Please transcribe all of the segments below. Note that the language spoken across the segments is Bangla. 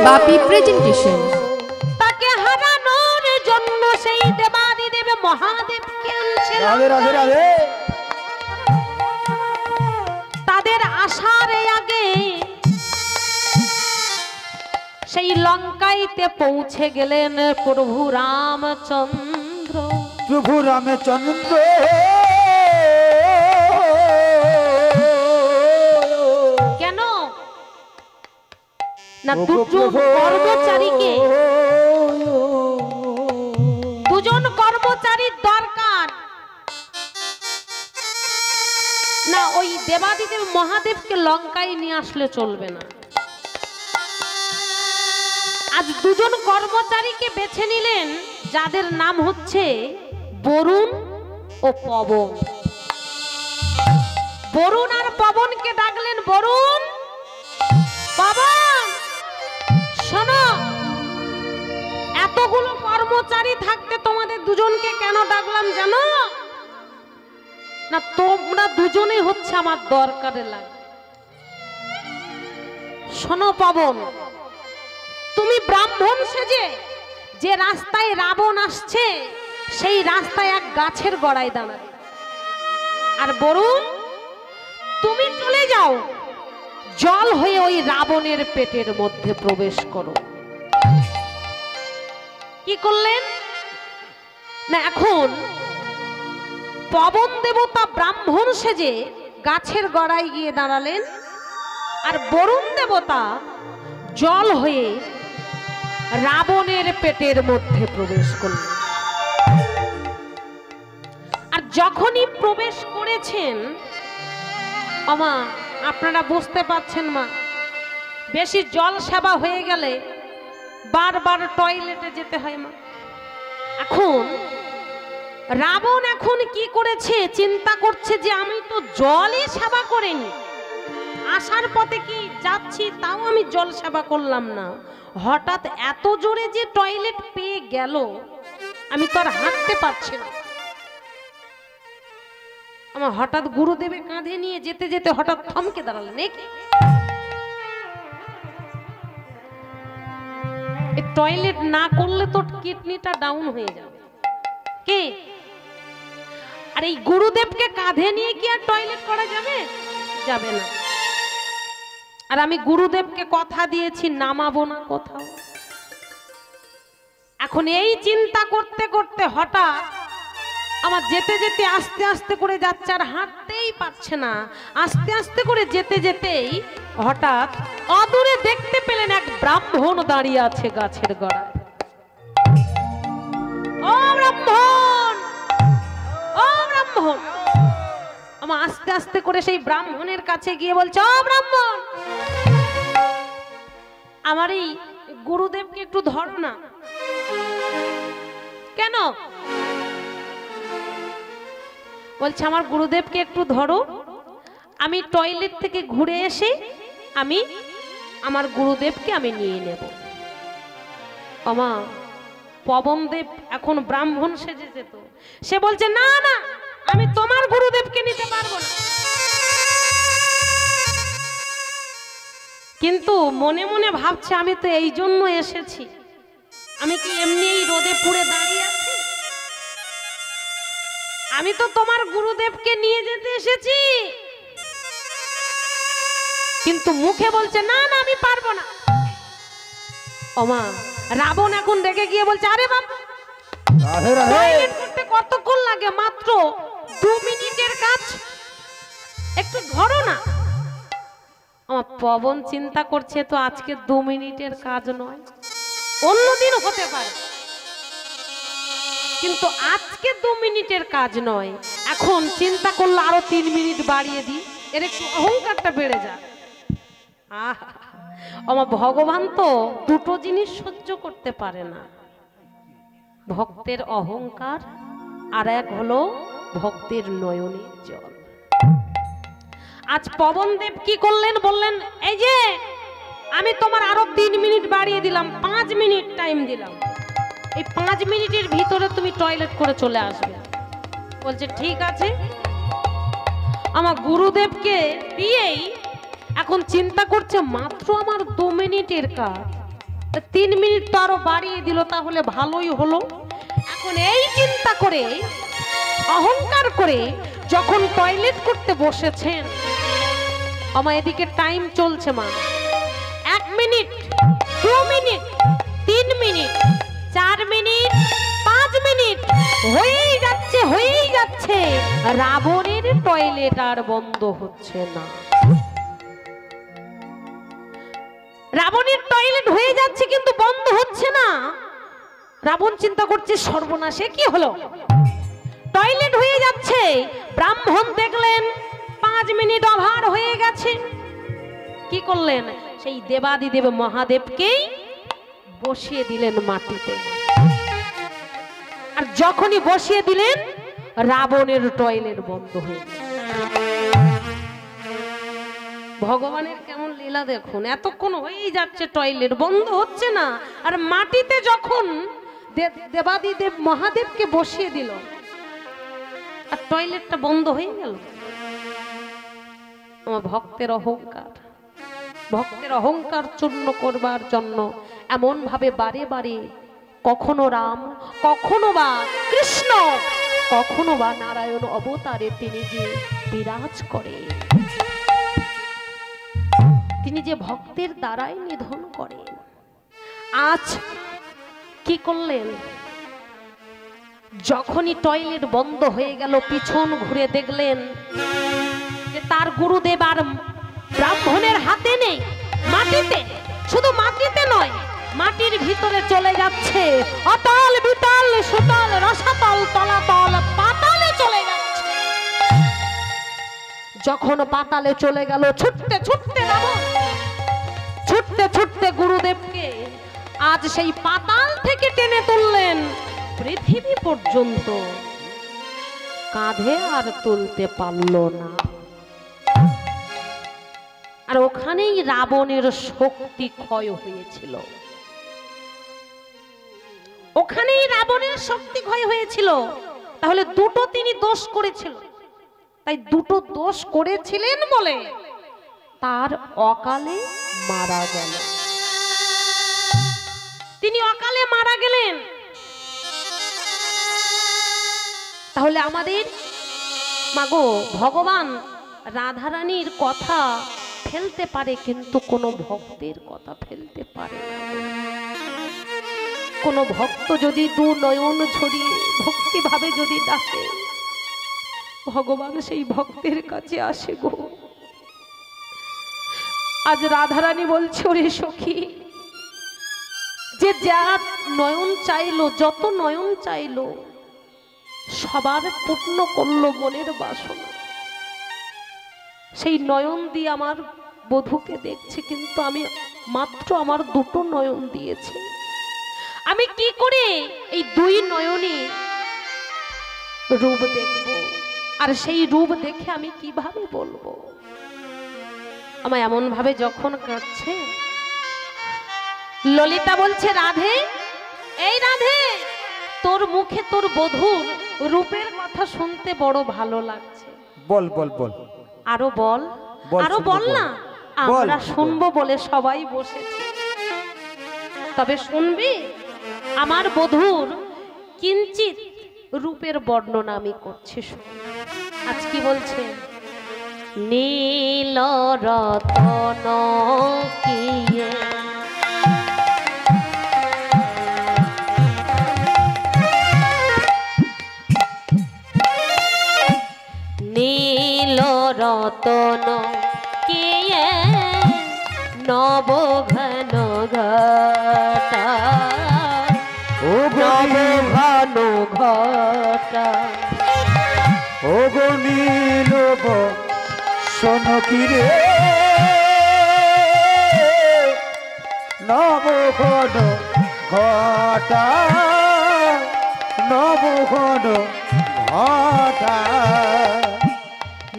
বাপি প্রেজেন্টেশন। তাকে হারানোর জন্য সেই দেবাদিদেব মহাদেবকে আনছে তাদের আসার আগে সেই লঙ্কাইতে পৌঁছে গেলেন প্রভু রামচন্দ্র। প্রভু রামচন্দ্র কেন না দুজন কর্মচারীকে, দুজন কর্মচারীর দরকার না, ওই দেবাদিদেব মহাদেবকে লঙ্কায় নিয়ে আসলে চলবে না। আজ দুজন কর্মচারীকে বেছে নিলেন যাদের নাম হচ্ছে বরুণ ও পবন। বরুণ আর পবনকে ডাকলেন, বরুণ পবন শোনো, এতগুলো কর্মচারী থাকতে তোমাদের দুজনকে কেন ডাকলাম জানো না? তোমরা দুজনেই হচ্ছে আমার দরকারে লাগে। শোনো পবন, তুমি ব্রাহ্মণ সেজে যে রাস্তায় রাবণ আসছে সেই রাস্তায় এক গাছের গোড়ায় দাঁড়াবে। আর বরুণ, তুমি চলে যাও জল হয়ে ওই রাবণের পেটের মধ্যে প্রবেশ করো। কি করলেন না, এখন পবন দেবতা ব্রাহ্মণ সেজে গাছের গোড়ায় গিয়ে দাঁড়ালেন, আর বরুণ দেবতা জল হয়ে রাবণের পেটের মধ্যে প্রবেশ করলেন। আর যখনই প্রবেশ করেছেন, আমা আপনারা বুঝতে পারছেন মা, বেশি জল সেবা হয়ে গেলে বারবার টয়লেটে যেতে হয় মা। এখন রাবণ এখন কি করেছে, চিন্তা করছে যে আমি তো জলই সেবা করিনি, আসার পথে কি যাচ্ছি তাও আমি জল সেবা করলাম না, হঠাৎ এত জোরে যে টয়লেট পেয়ে গেল আমি তো আর হাঁটতে পারছি না। আমার হঠাৎ গুরুদেবের কাঁধে নিয়ে যেতে যেতে হঠাৎ থমকে দাঁড়ালেন, টয়লেট না করলে তো কিডনিটা ডাউন হয়ে যাবে। কে? আর এই গুরুদেবকে কাঁধে নিয়ে কি আর টয়লেট করা যাবে? যাবে না। আর আমি গুরুদেবকে কথা দিয়েছি নামাবো না কোথাও। এখন এই চিন্তা করতে করতে হঠাৎ আমার যেতে যেতে আস্তে আস্তে করে যাচ্ছে, আর হাঁটতেই পারছে না। আস্তে আস্তে করে যেতে যেতেই হঠাৎ অদূরে দেখতে পেলেন এক ব্রাহ্মণ দাঁড়িয়ে আছে গাছের গোড়ায়। ও ব্রাহ্মণ, ও ব্রাহ্মণ। আমার আস্তে আস্তে করে সেই ব্রাহ্মণের কাছে গিয়ে বলছে, ও ব্রাহ্মণ, আমার এই গুরুদেবকে একটু ধরো না। কেন? বলছে আমার গুরুদেবকে একটু ধরো, আমি টয়লেট থেকে ঘুরে এসে আমি আমার গুরুদেবকে আমি নিয়ে নেব। আমা পবনদেব এখন ব্রাহ্মণ সেজেছে, তো সে বলছে না না, আমি তোমার গুরুদেবকে নিতে পারবো না। কিন্তু মনে মনে ভাবছে আমি তো এই জন্য এসেছি, আমি কি এমনি এই রোদে পুড়ে দাঁড়িয়ে আছি? আমি তো তোমার গুরুদেবকে নিয়ে যেতে এসেছি। কিন্তু মুখে বলছে না না, আমি পারবো না। ওমা রাবণ এখন রেগে গিয়ে বলছে, আরে বাবা, টয়লেট করতে কতক্ষণ লাগে? মাত্র 2 মিনিটের কাজ, একটু ধরো না। আমার পবন চিন্তা করছে, তো আজকে 2 মিনিটের কাজ নয়, অন্যদিন হতে পারে, কিন্তু আজকে 2 মিনিটের কাজ নয়। এখন চিন্তা করলো আরো 3 মিনিট বাড়িয়ে দিই, এর একটু অহংকারটা বেড়ে যায়। আমার ভগবান তো দুটো জিনিস সহ্য করতে পারে না, ভক্তের অহংকার আর এক হলো ভক্তের নয়নের জল। আজ পবনদেব কি করলেন, বললেন এই যে আমি তোমার আরো 3 মিনিট বাড়িয়ে দিলাম, 5 মিনিট টাইম দিলাম, এই 5 মিনিটের ভিতরে তুমি টয়লেট করে চলে আসবে। বলছে ঠিক আছে। আমার গুরুদেবকে দিয়েই এখন চিন্তা করছে মাত্র আমার 2 মিনিটের কাজ, 3 মিনিট তো আরো বাড়িয়ে দিল, তাহলে ভালোই হলো। এখন এই চিন্তা করে, অহংকার করে যখন টয়লেট করতে বসেছেন, আমার এদিকে টাইম চলছে মা, 1 minute, 2 minute, 3 minute, 4 minute, 5 minute হয়েই যাচ্ছে, রাবণের টয়লেট আর বন্ধ হচ্ছে না। রাবণের টয়লেট হয়ে যাচ্ছে কিন্তু বন্ধ হচ্ছে না। রাবণ চিন্তা করছে সর্বনাশে কি হলো, টয়লেট হয়ে যাচ্ছে। ব্রাহ্মণ দেখলেন 5 মিনিট ওভার হয়ে গেছে, কি করলেন, সেই দেবাদিদেব মহাদেবকেই বসিয়ে দিলেন মাটিতে। আর যখনই বসিয়ে দিলেন, রাবণের টয়লেট বন্ধ হয়ে গেল। ভগবানের কেমন লীলা দেখুন, এতক্ষণ হয়েই যাচ্ছে টয়লেট বন্ধ হচ্ছে না, আর মাটিতে যখন দেবাদিদেব মহাদেবকে বসিয়ে দিল আর টয়লেটটা বন্ধ হয়ে গেল। আমার ভক্তের অহংকার চূর্ণ করবার জন্য এমন ভাবে বারে বারে কখনো রাম, কখনো বা কৃষ্ণ, কখনো বা নারায়ণ অবতারে তিনি যে বিরাজ করে, তিনি যে ভক্তের দ্বারাই নিধন করেন। আজ কি করলেন, যখনই টয়লেট বন্ধ হয়ে গেল, পিছন ঘুরে দেখলেন যে তার গুরুদেব আর ব্রাহ্মণের হাতে নেই, মাটিতে, শুধু মাটিতে নয়, মাটির ভিতরে চলে যাচ্ছে, অতল বিতল সুতল রসাতল তলাতল পাতালে চলে যাচ্ছে। যখন পাতালে চলে গেল, ছুটতে ছুটতে রাবণ, ছুটতে গুরুদেবকে আজ সেই পাতাল থেকে টেনে তুললেন পৃথিবী পর্যন্ত, কাঁধে আর তুলতে পারল না। আর ওখানেই রাবণের শক্তি ক্ষয় হয়েছিল, ওখানেই রাবণের শক্তি ক্ষয় হয়েছিল। তাহলে দুটো তিনি দোষ করেছিল, তাই দুটো দোষ করেছিলেন বলে তার অকালে মারা গেল, তিনি অকালে মারা গেলেন। তাহলে আমাদের মাগো ভগবান রাধারানীর কথা ফেলতে পারে, কিন্তু কোনো ভক্তের কথা ফেলতে পারে না। কোনো ভক্ত যদি দু নয়ন ছড়িয়ে ভক্তি ভাবে যদি ডাকে, ভগবান সেই ভক্তের কাছে আসে গো। আজ রাধারানী বলছে, ওরে সখী, যে যার নয়ন চাইলো, যত নয়ন চাইলো, সবার পূর্ণ করলো মনের বাসনা। সেই নয়ন দিয়ে আমার বধূকে দেখছে, কিন্তু আমি মাত্র আমার দুটো নয়ন দিয়েছি। আমি কি করে এই দুই নয়নে রূপ দেখব, আর সেই রূপ দেখে আমি কিভাবে বলবো? আমায় এমন ভাবে যখন কাঁদছে, ললিতা বলছে, রাধে, এই রাধে, তোর মুখে তোর বধূর রূপের কথা শুনতে বড় ভালো লাগছে। বল বল বল, আরো বল, আরো বল না, আমরা শুনবো বলে সবাই বসেছি। তবে শুনবি, আমার বধূর কিঞ্চিত রূপের বর্ণনা আমি করছি, শুন। আজ কি বলছে, নীল রতন কিয়ে নীল রতন কিয়ে নব ঘন ঘটা, ও নব ঘন ঘটা, ও গো নীল শোন কি রে, নব ঘন ঘটা, নব ঘন ঘটা,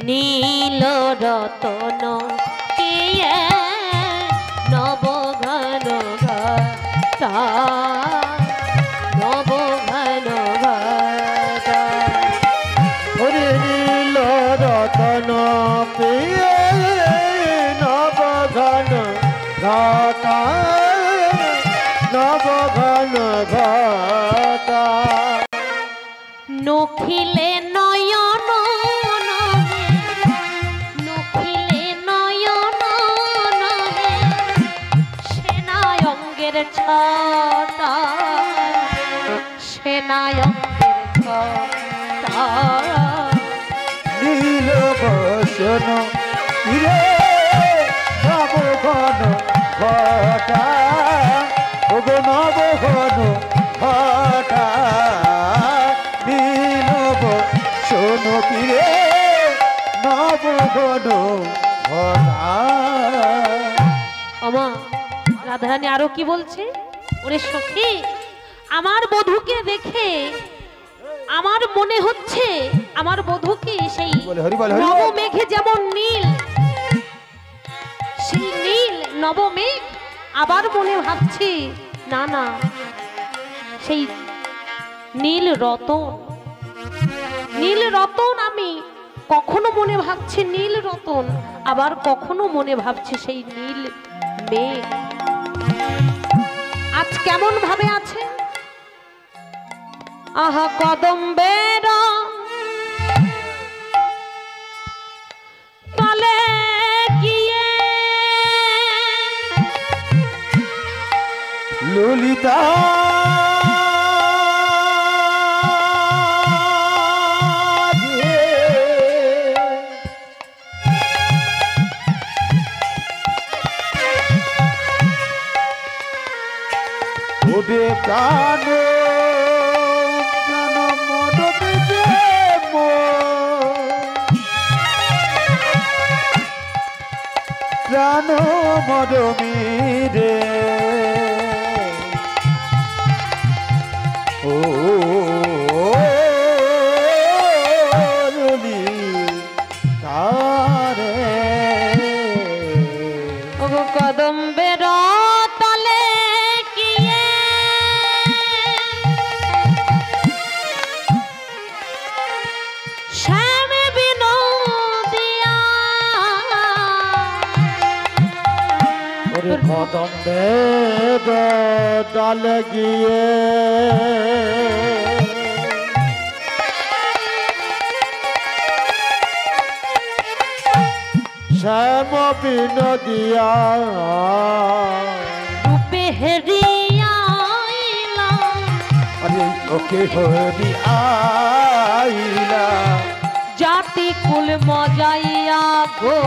নীল রতন কিয়ে নব ঘন ঘটা, নব ঘন ঘটা, ওরে নীল রতন পেয়ে নব ঘন ঘটা, নখিলে নয়ন নহে, নখিলে নয়ন নহে, সেনায় অঙ্গের ছটা, সেনায় অঙ্গের ছটা। নীল বসন রে নব ঘন ঘটা, ওগো নব ঘন ঘটা, নীল বসন রে নব ঘন ঘটা। আমা রাধারানী আরো কি বলছে, ওরে সখী আমার বধূকে দেখে আমার মনে হচ্ছে আমার বধূকে সেই বলে হরি বল হরি বল। নবমেঘে যেমন নীল, সেই নীল নবমেঘ, আবার মনে ভাবছি না না সেই নীল রতন, নীল রতন। আমি কখনো মনে ভাবছি নীল রতন, আবার কখনো মনে ভাবছি সেই নীল মেঘ। আজ কেমন ভাবে আছে, আহা কদম্বের তলে গিয়ে ললিতা ওরে প্রাণ প্রাণ মদতে প্রাণ মদমিরে ও তারে ওগো কদম্বের তলে গিয়ে শ্যাম বিনোদিয়া, ওরে কদম্বে ডাল গিয়ে শ্যাম বিনোদিয়া রূপে হেরিয়াইলা, আরে ওকে হরি আইলা জাতি কুল মজাইয়া গো,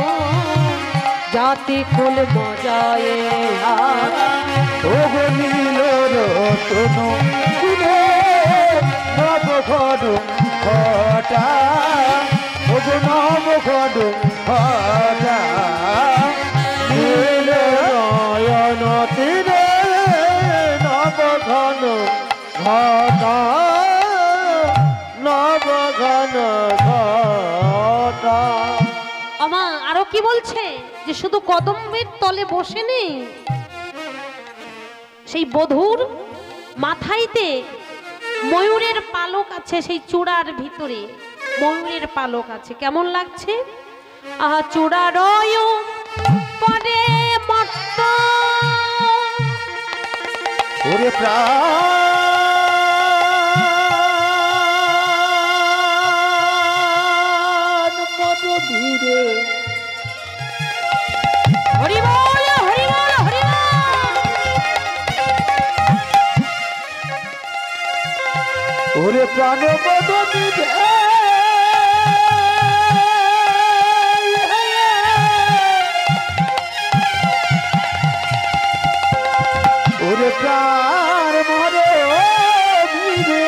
জাতি কুল মজাইয়া। ও গো নীল রতন গুণে নব ঘন ঘটা, ও গো নব ঘন ঘটা, নীল নয়ন তীরে নব ঘন ঘটা, নব ঘন ঘটা। আমা আরো কি বলছে যে শুধু কদম্বের তলে বসে নেই, সেই বধূর মাথাইতে ময়ূরের পালক আছে, সেই চূড়ার ভিতরে ময়ূরের পালক আছে। কেমন লাগছে, আহা চূড়ার পরে মত্ত, ওরে প্রাণ মদ ধীরে হরি বল হরি বল হরি বল। ওরে প্রাণ মদ ধীরে ওরে প্রাণ মদ ধীরে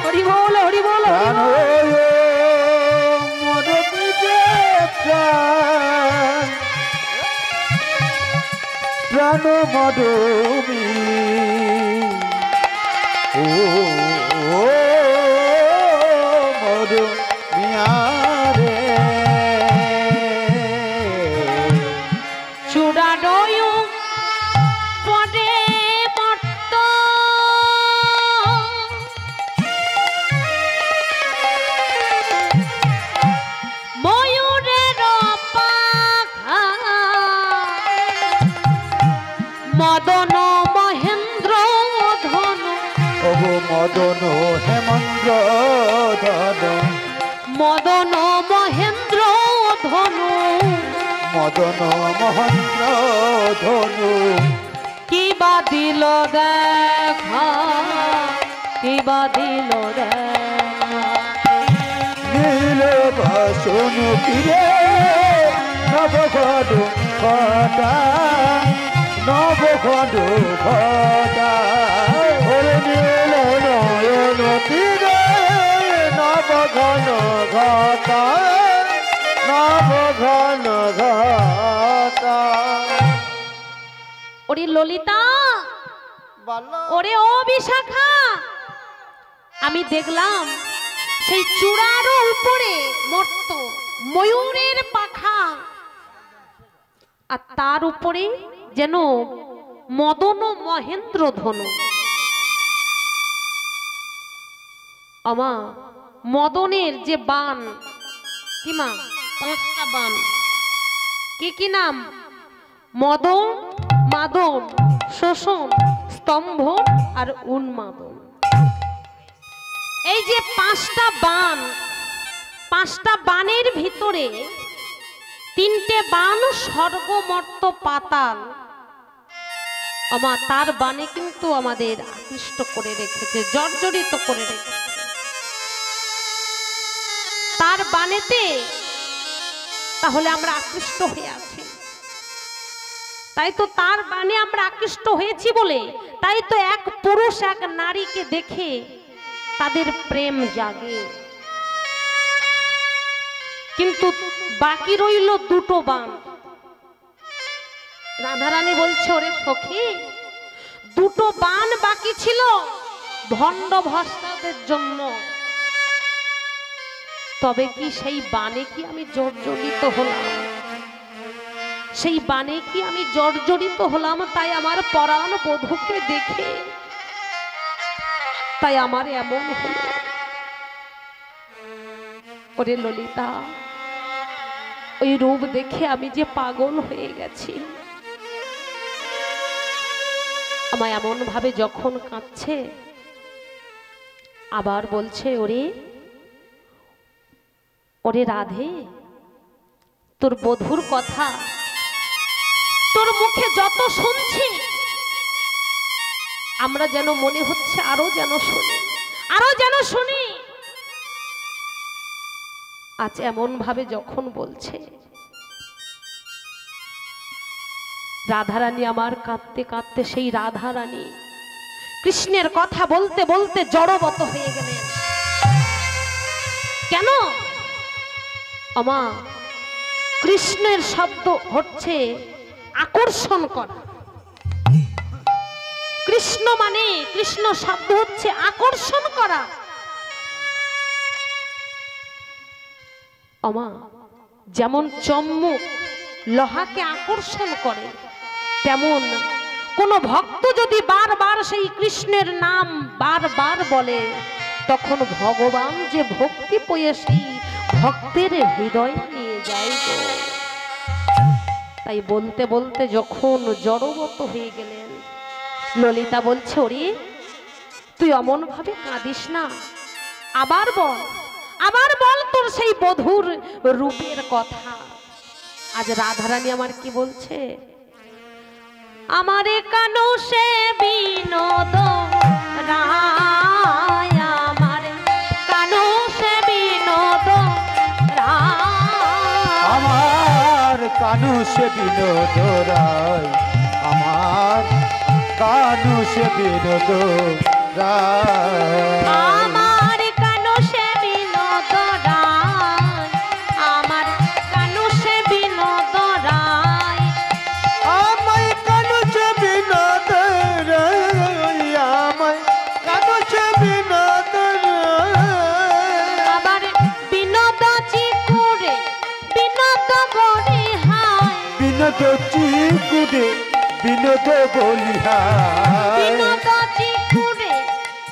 হরি বল হরি বল হরি প্রাণ বল। মদ ধীরে প্রাণ প্রাণ মদমি ও মদ মিয়ারে চূড়ার পরে মত্ত, ময়ূরের পাখা, মদন মহেন্দ্র ধনু, ওগো মদন হেমন্দ্র ধনু মদন মহেন্দ্র ধনু মদন মহেন্দ্র ধনু কিবা দিল দেখা কিবা দিল দেখা নীল বাসন কিরে নবঘট ঘটা নবঘট ঘটা ওরে নীল নয়ন তীরে নবঘন ঘটা নবঘন ঘটা। ওরে ললিতা, ওরে ও বিশাখা, আমি দেখলাম সেই চূড়ার উপরে মর্ত ময়ূরের পাখা, আর তার উপরে যেন মদন মহেন্দ্র ধনু। আমা মদনের যে বান, কি মা, 5টা বান, কি কি নাম? মদন, মাদন, শোষণ, স্তম্ভ আর উন্মাদন। এই যে 5টা বান, 5টা বানের ভিতরে 3টে বান স্বর্গ মর্ত পাতাল। আমা তার বানে কিন্তু আমাদের আকৃষ্ট করে রেখেছে, জর্জরিত করে রেখেছে। তার বানেতে তাহলে আমরা আকৃষ্ট হয়ে আছি, তাই তো তার বানে আমরা আকৃষ্ট হয়েছি বলে তাই তো এক পুরুষ এক নারীকে দেখে তাদের প্রেম জাগে। কিন্তু বাকি রইল 2টো বান। রাধারানী বলছে, ওরে সখী, 2টো বান বাকি ছিল ভণ্ড ভস্তাদের জন্য। তবে কি সেই বানে কি আমি জর্জরিত হলাম? সেই বানে কি আমি জর্জরিত হলাম? তাই আমার পরাণ বধূকে দেখে তাই আমার এমন হলো। ওরে ললিতা, ওই রূপ দেখে আমি যে পাগল হয়ে গেছি। আমায় এমন ভাবে যখন কাঁদছে, আবার বলছে, ওরে ওরে রাধে, তোর বধূর কথা তোর মুখে যত শুনছি, আমরা যেন মনে হচ্ছে আরো যেন শুনি, আরো যেন শুনি। আজ এমন ভাবে যখন বলছে, রাধারানী আমার কাঁদতে কাঁদতে, সেই রাধারানী কৃষ্ণের কথা বলতে বলতে জড়বত হয়ে গেলেন। কেন? আমা কৃষ্ণের শব্দ হচ্ছে আকর্ষণ করা। কৃষ্ণ মানে, কৃষ্ণ শব্দ হচ্ছে আকর্ষণ করা। আমা যেমন চম্মুক লোহাকে আকর্ষণ করে, তেমন কোন ভক্ত যদি বারবার সেই কৃষ্ণের নাম বারবার বলে, তখন ভগবান যে ভক্তি পেয়ে সেই ভক্তের হৃদয় নিয়ে যায় গো। তাই বলতে বলতে যখন জড়বত হয়ে গেলেন, ললিতা বলছে, ওরে তুই অমন ভাবে কাঁদিস না, আবার বল, আবার বল তোর সেই বধূর রূপের কথা। আজ রাধারানী আমার কি বলছে, আমারে কানো সে বিনোদ রায়, আমারে কানো সে বিনোদ রায়, আমার কানু সে বিনোদ রায়, আমার কানু সে বিনোদ রায়, আমার কানো সে বিনোদ রায়, আমার কানো সে বিনোদ রায়, আমায় কানু সে বিনোদ রায়, আমায় কানু সে বিনোদ রায়, আবার বিনোদ চিকুরে বিনোদ বলি হায়, বিনোদ চিকুরে বিনোদ বলি হায়, বিনোদ চিকুরে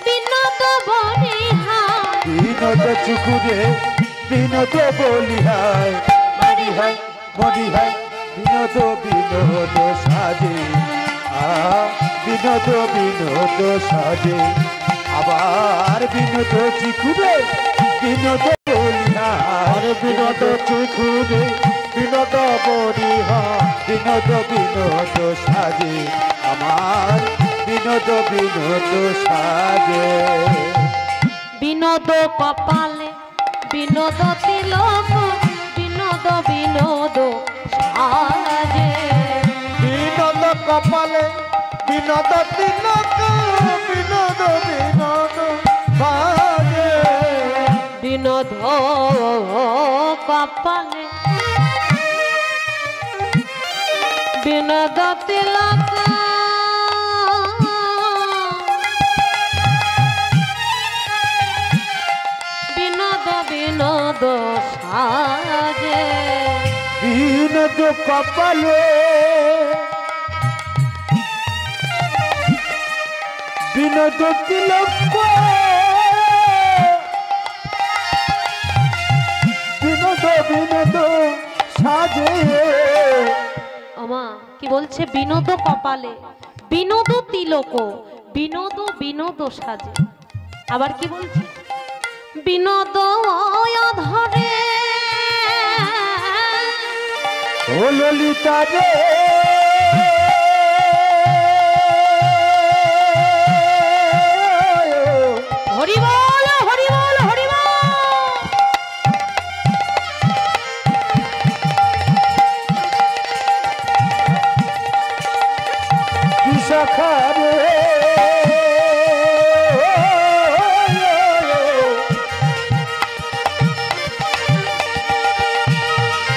বিনোদ বলি হায়, বিনোদ চিকুরে বিনোদ বলি হায়, মরি হায় মরি হায় বিনোদ বিনোদ সাজে, বিনোদ বিনোদ সাজে, আবার বিনোদ চিকুরে বিনোদ বলিহার বিনোদ চিকুরে বিনোদ বলিহার বিনোদ বিনোদ সাজে আমার বিনোদ বিনোদ সাজে বিনোদ কপালে বিনোদ তিলক বিনোদ বিনোদ সাজে বিনোদ কপালে বিনোদ তিলক বিনোদ বিনোদ সাজে বিনোদ কপালে বিনোদ তিলক বিনোদ বিনোদ সাজে বিনোদ কপালে বিনোদ তিলক বিনোদ বিনোদ সাজে আমা কি বলছে বিনোদ কপালে বিনোদ তিলক বিনোদ বিনোদ সাজে আবার কি বলছে বিনোদ ধরে ও ললিতা রে হরি বল হরি বল হরি বল বিশাখা রে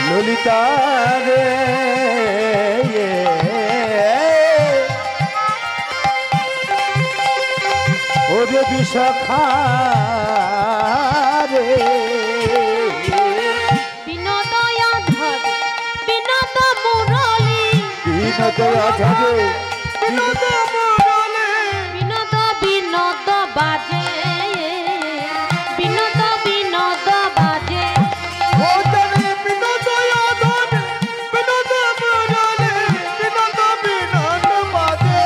ললিতা রে ওরে বিশাখা রে বিনোদ ধরে বিনোদ মুরলি বিনোদ আধারে বিনোদ মুরলি বিনোদ বিনোদ বাজে বিনোদ বিনোদ বাজে ওরে বিনোদ আধারে বিনোদ মুরলি বিনোদ বিনোদ বাজে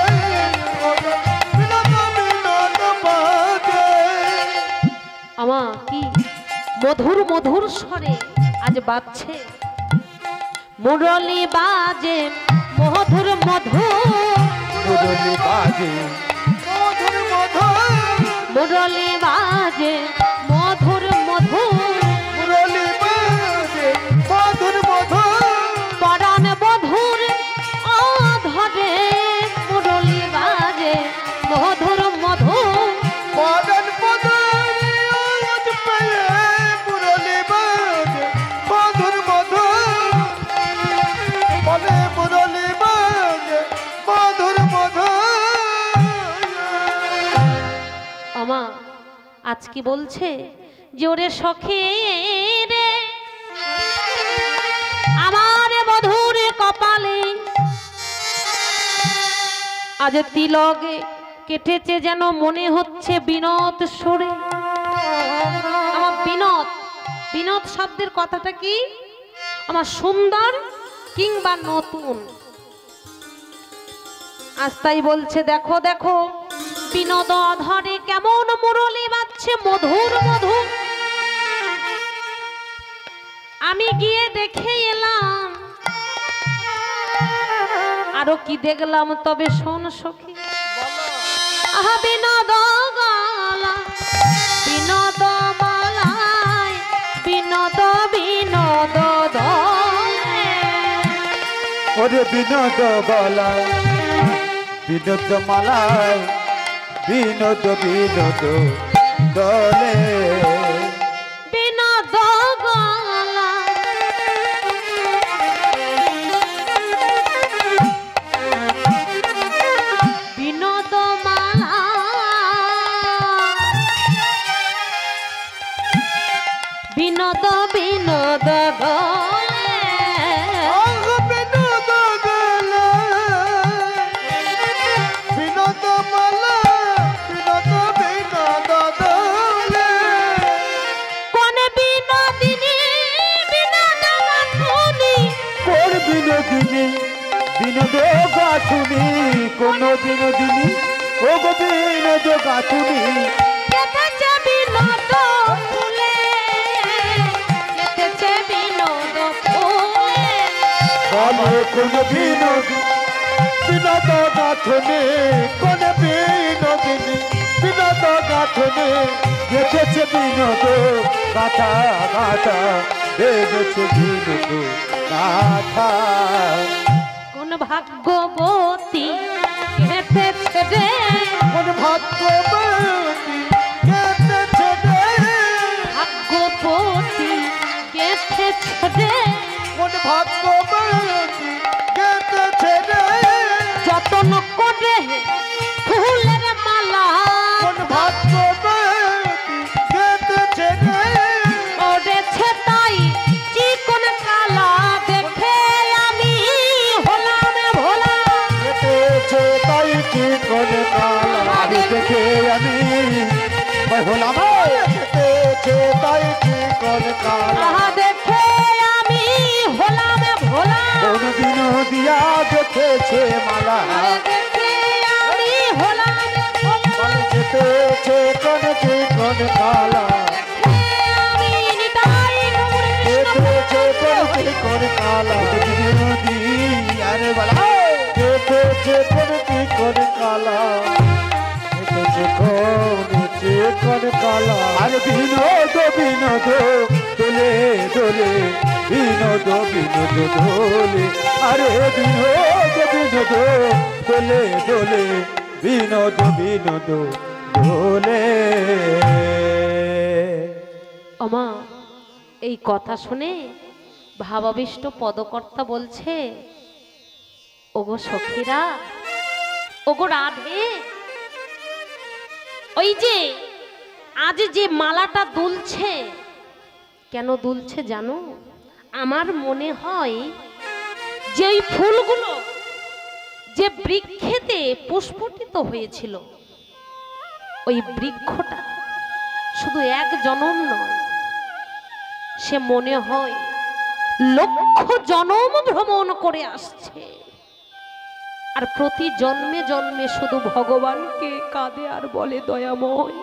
বিনোদ বিনোদ বাজে আমা কি মধুর মধুর স্বরে আজ বাজছে মুরলি বাজে মধুর মধুর মুরলি বাজে মধুর মধুর মুরলি বাজে মধুর মধুর মুরলি বাজে মধুর মধুর পরাণ বধুর ধরে মুরলি বাজে মধুর মধুর পদন পদন আওয়াজ পেয়ে মুরলি বাজে মধুর মধুর বলে মুরলি বাজে মধুর মধুর আমা আজ কি বলছে যে ওরে সখী রে আমার মধুর কপালে আজ তিলকে কেটেছে যেন মনে হচ্ছে বিনোদ সুরে আমার বিনোদ বিনোদ শব্দের কথাটা কি আমার সুন্দর কিংবা নতুন আজ তাই বলছে দেখো দেখো বিনোদ ধরে কেমন মুরলি বাজছে মধুর মধুর আমি গিয়ে দেখে এলাম আরো কি দেখলাম তবে শোন সখী আহা বিনোদ গলা বিনোদ মালায় বিনোদ বিনোদ দলে ওরে বিনোদ গলায় বিনোদ মালায় বিনোদ বিনোদ দলে বিনোদ গলা বিনোদ মালা বিনোদ বিনোদ গলে বিনোদ গলায় বিনোদ মালা বিনোদ বিনোদ দলে কোন বিনোদিনী বিনোদ গাথুনি কোন বিনোদিনী বিনোদ গাথুনি কোন বিনোদিনী ও গো বিনোদ গাথুনি কেটেছে বিনোদ ফুলে, কেটেছে বিনোদ ফুলে। বলো কোন বিনোদ বিনোদ গাথুনি, কোন বিনোদিনী বিনোদ গাথুনি গেছেছে বিনোদ গাথা গাথা, বেজেছে বিনোদ গাথা। কোন ভাগ্যবতী কেটেছে রে, কোন ভাগ্যবতী গেছেছে রে, ভাগ্যবতী কেটেছে রে। কোন ভাগ্যবতী গেছেছে রে, যতন করে ফুলের মালা, কোন ভাগ্যবতী গেছেছে রে, ওরেছে তাই চিকন কালা, দেখে আমি হলাম ভোলা। গেছেছে তাই কি করে কালা, আমি দেখে আমি হলাম, গেছেছে তাই কি করে কালা। আহা দেখে আমি হলাম ভোলা, কোন বিনোদিয়া গেছেছে মালা, দেখে আমি হলাম ভোলা। গেছেছে কোন কি কোন কালা, আমি নিতাই গৌর কৃষ্ণ গেছেছে কোন কি কোন কালা। বিনোদি আরে বালা গেছেছে কোন কি কোন কালা, গেছেছে কোন কি কোন কালা। আরে বিনোদ বিনোদ দোলে দোলে, বিনোদ বিনোদ দোলে, আরে বিনোদ বিনোদ দোলে দোলে, বিনোদ বিনোদ দোলে। আমা এই কথা শুনে ভাবাবিষ্ট পদকর্তা বলছে, ওগো সখীরা, ওগো রাধে, ওই যে আজ যে মালাটা দুলছে, কেন দুলছে জানো? আমার মনে হয় যে ওই ফুলগুলো যে বৃক্ষেতে পুষ্পটিত হয়েছিল, ওই বৃক্ষটা শুধু এক জনম নয়, সে মনে হয় লক্ষ জনম ভ্রমণ করে আসছে, আর প্রতি জন্মে জন্মে শুধু ভগবানকে কাঁদে আর বলে, দয়াময়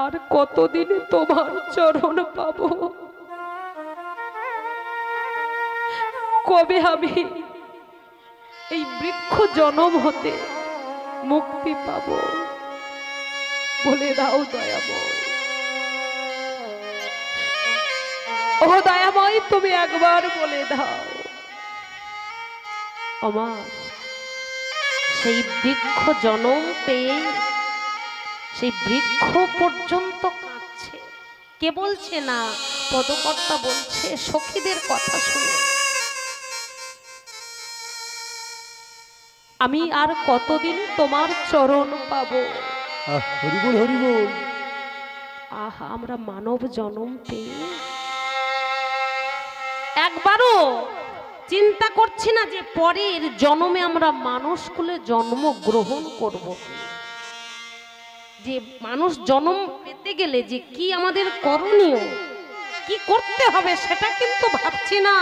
আর কতদিনে তোমার চরণ পাবো, কবে আমি এই বৃক্ষ জনম হতে মুক্তি পাবো, বলে দাও দয়াময়। ও দয়াময়, তুমি একবার বলে দাও। আমার সেই বৃক্ষ জনম পেয়ে সেই বৃক্ষ পর্যন্ত কাঁদছে। কে বলছে না? পদকর্তা বলছে সখীদের কথা শুনে। আমি আর কতদিন তোমার চরণ পাবো। হরিবল হরিবল। আহা, আমরা মানব জন্ম পেয়ে একবারও চিন্তা করছি না যে পরের জন্মে আমরা মানুষ কুলে জন্ম গ্রহণ করব। যে মানুষ জন্ম পেতে গেলে যে কি আমাদের করণীয়, কি করতে হবে সেটা কিন্তু ভাবছি না,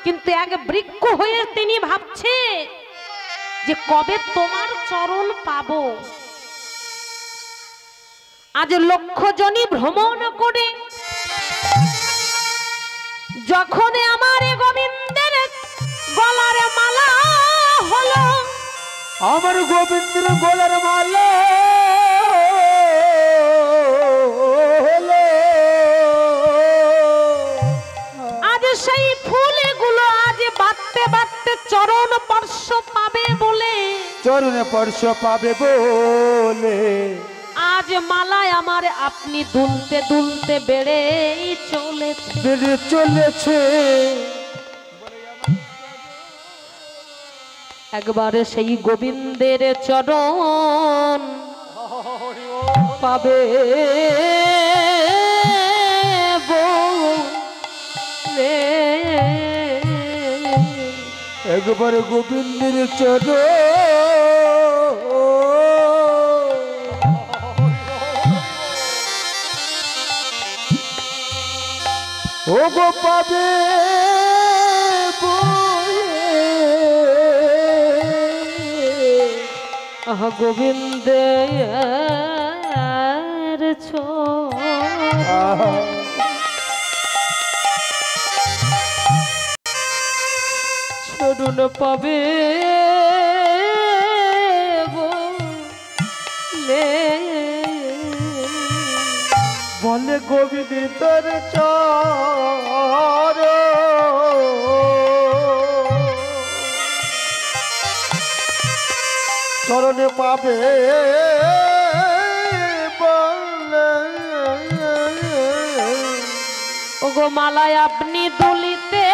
কিন্তু এক বৃক্ষ হয়ে তিনি ভাবছে যে কবে তোমার চরণ পাবো। আজ লক্ষ জনই ভ্রমণ করে যখন আমার গোবিন্দের গলার মালা হলো, আমার গোবিন্দের গলার মালা হলো, আজ সেই ফুলগুলো আজ বাঁধতে বাঁধতে চরণ স্পর্শ পাবে বলে, চরণে স্পর্শ পাবে বলে আজ মালায় আমার আপনি দুলতে দুলতে বেড়েই চলেছে, বেড়ে চলেছে। একবারে সেই গোবিন্দের চরণ পাবে বলে, একবার গোবিন্দের চরণ ও গো পাবে বলে, আহা গোবিন্দের চরণ পাবে বলে গোবিন্দের চরণে পাবে বলে ওগো মালায় আপনি দুলিতে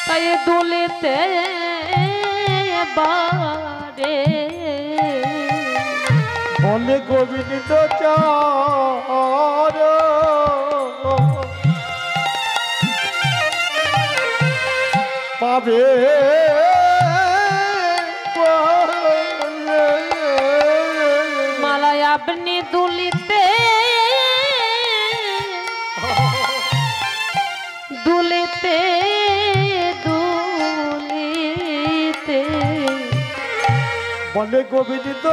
তাই দুলিতে বারে বলে গোবিন্দ পাবে মালায় আপনি দুলিতে দুলিতে দুলিতে বলে গোবিন্দ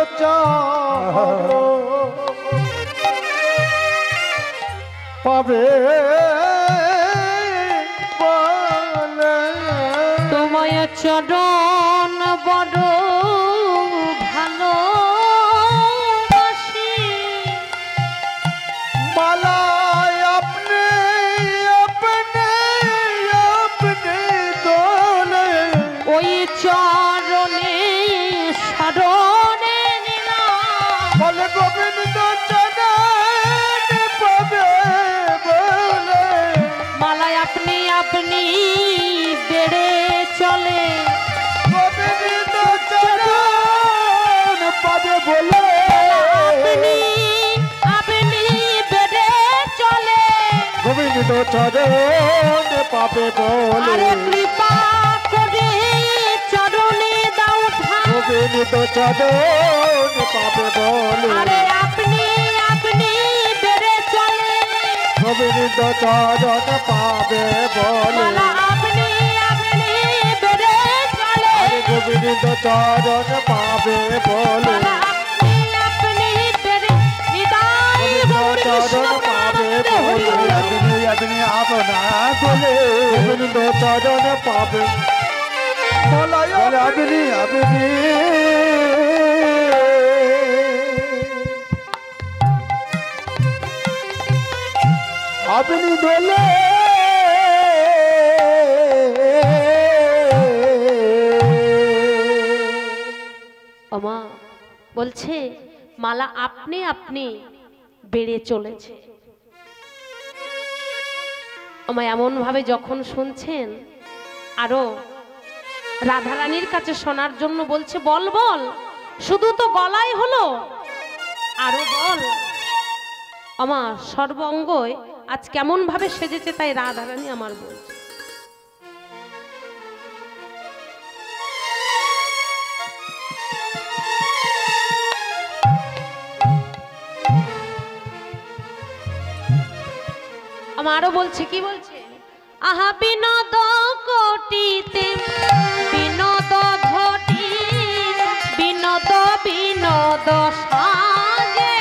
পাবে তোমায় চরণ বড় ভালো মালায় আপনি দোলে ওই চরণে শরণে নিলাম বলে গোবিন্দ চরণ পাবে বলে মালায় আপনি আপনি বেড়ে চলে গোবিন্দ চরণ পাবে বলে আপনি আপনি বেড়ে চলে গোবিন্দ চরণ পাবে বলে আরে কৃপা করে চরণে দাও ঠাঁই গোবিন্দ চরণ পাবে বলে আরে আপনি আপনি বেড়ে চলে গোবিন্দ চরণ পাবে বলে মালা আপনি আপনি বেড়ে চলে আরে গোবিন্দ চরণ পাবে বলে মালা আপনি আপনি বেড়ে নিদাই গৌর কৃষ্ণ পাবে প্রেমানন্দে হরি বলে আপনি আপনা বলে গোবিন্দ চরণ পাবে বলে আপনি আপনি দোলে ওমা বলছে মালা আপনি আপনি বেড়ে চলেছে ওমা এমন ভাবে যখন শুনছেন আরো রাধারানীর কাছে শোনার জন্য বলছে বল বল শুধু তো গলায় হলো আরো বল আমার সর্বাঙ্গয় আজ কেমন ভাবে সেজেছে তাই রাধারানী আমার বলছে আমারও বলছে কি বলছে আহা বিনোদ কোটিতে বিনোদ ঘটি বিনোদ বিনোদ সাজে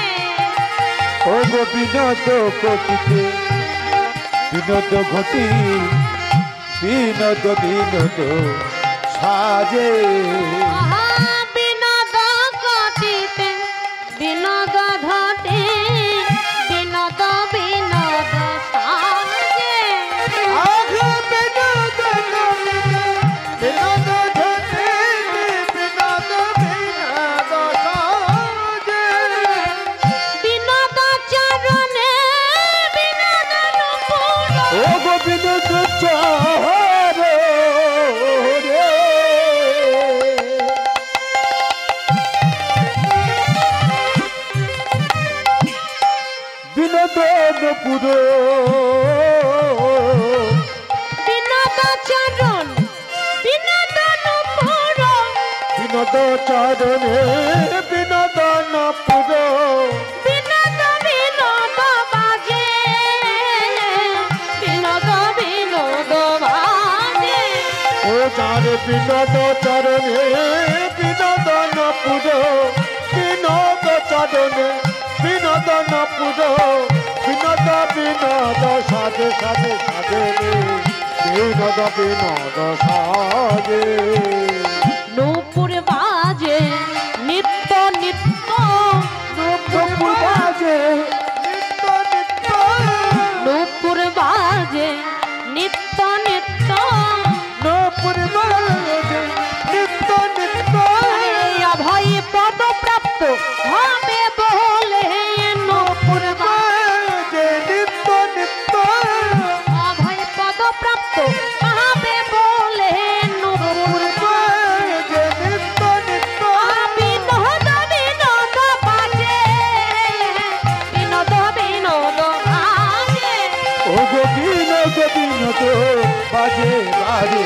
ও গো বিনোদ কোটিতে বিনোদ ঘটি বিনোদ বিনোদ সাজে আহা বিনোদ কোটিতে বিনোদ ঘটি বিনোদ বিনোদ সাজে আঘ বিনোদ ঘটিতে বিনোদ ঘটি বিনোদ বিনোদ সাজে বিনোদ চরণে বিনোদ নুপুর ও গো বিনোদ চরণে বিনোদন পুরো বিনোদ চরণ বিনোদ নুপুর বিনোদ চরণে বিনোদন পুরো বিনোদ বিনোদ বাজে বিনোদ বিনোদ বাজে বিনোদ চরণে বিনোদন পুজো বিনোদ চরণে বিনোদন পুজো বিনোদ বিনোদ সাজে সাজে সাজে বিনোদ বিনোদ সাজে নূপুর বাজে নিত্য নিত্য নূপুর বাজে নিত্য নিত্য নূপুর বাজে নিত্য নিত্য নূপুর বাজে নিত্য নিত্য অভয় পদ প্রাপ্ত হবে বলে নূপুর বাজে নিত্য নিত্য অভয় পদ প্রাপ্ত হবে বলে নূপুর বাজে নিত্য নিত্য বিনোদ বিনোদ বাজে বিনোদ বিনোদ বাজে ওগো বিনোদ বিনোদ বাজে বাজে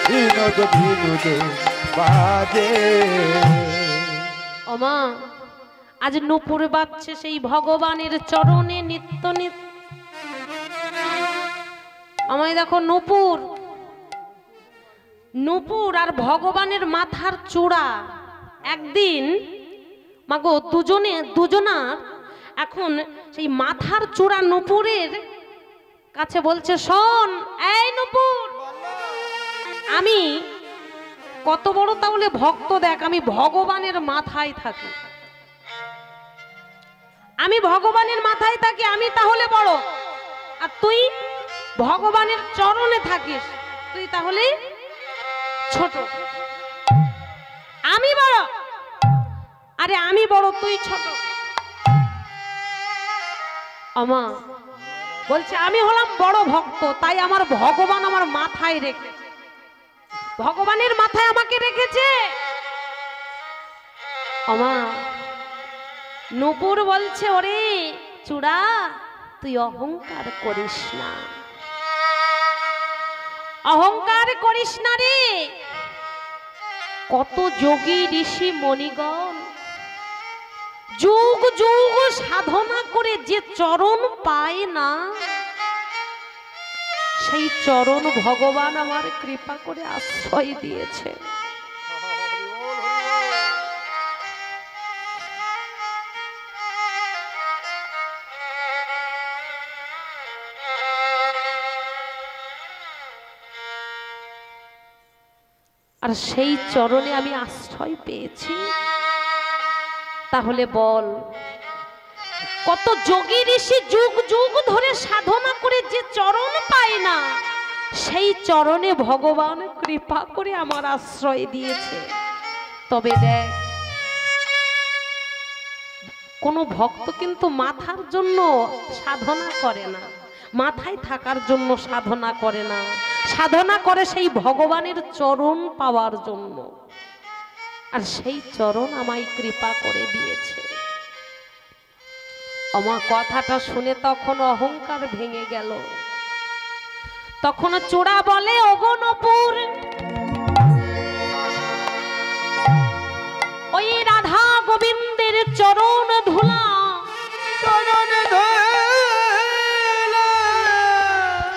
বিনোদ বিনোদ বাজে ওমা আজ নূপুর বাজছে সেই ভগবানের চরণে নিত্য নিত্য। আমায় দেখো নূপুর নূপুর আর ভগবানের মাথার চূড়া একদিন মাগো দুজনার এখন সেই মাথার চূড়া নূপুরের কাছে বলছে, শোন এই নূপুর, আমি কত বড় তাহলে ভক্ত দেখ, আমি ভগবানের মাথায় থাকি, আমি ভগবানের মাথায় থাকি, আমি তাহলে বড়, আর তুই ভগবানের চরণে থাকিস, তুই তাহলে ছোট। আমি বড়, আরে আমি বড় তুই ছোট। আমা বলছে আমি হলাম বড় ভক্ত, তাই আমার ভগবান আমার মাথায় রেখেছে, ভগবানের মাথায় আমাকে রেখেছে। আমা নূপুর বলছে, ওরে চূড়া তুই অহংকার করিস না, অহংকার করিস না রে। কত যোগী ঋষি মণিগণ যুগ যুগ সাধনা করে যে চরণ পায় না, সেই চরণ ভগবান আমার কৃপা করে আশ্রয় দিয়েছে। আর সেই চরণে আমি আশ্রয় পেয়েছি। তাহলে বল, কত যোগী ঋষি যুগ যুগ ধরে সাধনা করে যে চরণ পায় না, সেই চরণে ভগবান কৃপা করে আমার আশ্রয় দিয়েছে। তবে দেখ, কোন ভক্ত কিন্তু মাথার জন্য সাধনা করে না, মাথায় থাকার জন্য সাধনা করে না, সাধনা করে সেই ভগবানের চরণ পাওয়ার জন্য। আর সেই চরণ আমায় কৃপা করে দিয়েছে। আমার কথাটা শুনে তখন অহংকার ভেঙে গেল। তখন চূড়া বলে, ওগো নূপুর, ওই রাধা গোবিন্দের চরণ ধুলা, চরণ ধুলা,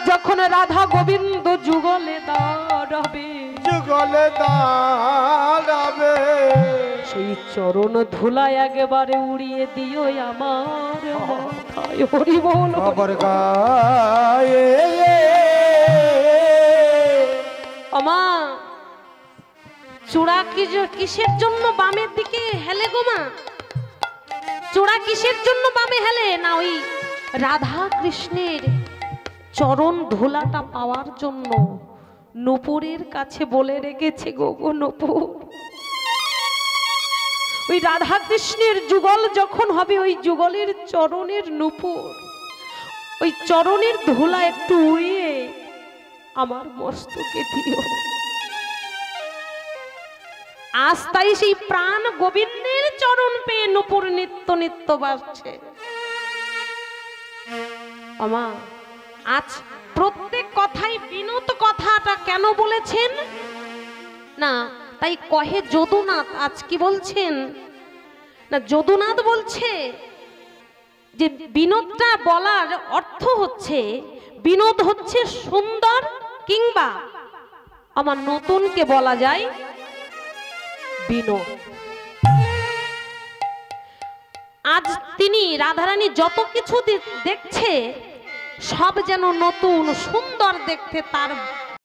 যখন রাধা গোবিন্দ যুগলে দাঁড়াবে, যুগলে দাঁড়াবে, সেই চরণ ধুলা একেবারে উড়িয়ে দিও আমার মাথায়। হরি বল। খবর গায়ে আমা চূড়া কিসের জন্য বামের দিকে হেলে গো মা? চূড়া কিসের জন্য বামে হেলে? না ওই রাধা কৃষ্ণের চরণ ধুলাটা পাওয়ার জন্য নূপুরের কাছে বলে রেখেছে, গো নূপুর, ওই রাধা কৃষ্ণের যুগল যখন হবে, ওই যুগলের চরণের নূপুর, ওই চরণের ধুলা একটু উড়িয়ে আমার মস্তকে দিও। আজ তাই সেই প্রাণ গোবিন্দের চরণ পেয়ে নূপুর নিত্য নিত্য বাজছে। আমা আজ প্রত্যেক কথাই বিনোদ কথাটা কেন বলেছেন না? তাই কহে যদুনাথ, আজ কি বলছেন না, যদুনাথ বলছে যে বিনোদটা বলার অর্থ হচ্ছে, বিনোদ হচ্ছে সুন্দর কিংবা আমার নতুনকে বলা যায় বিনো। আজ তিনি রাধারানী যত কিছু দেখছে সব যেন নতুন সুন্দর দেখতে তার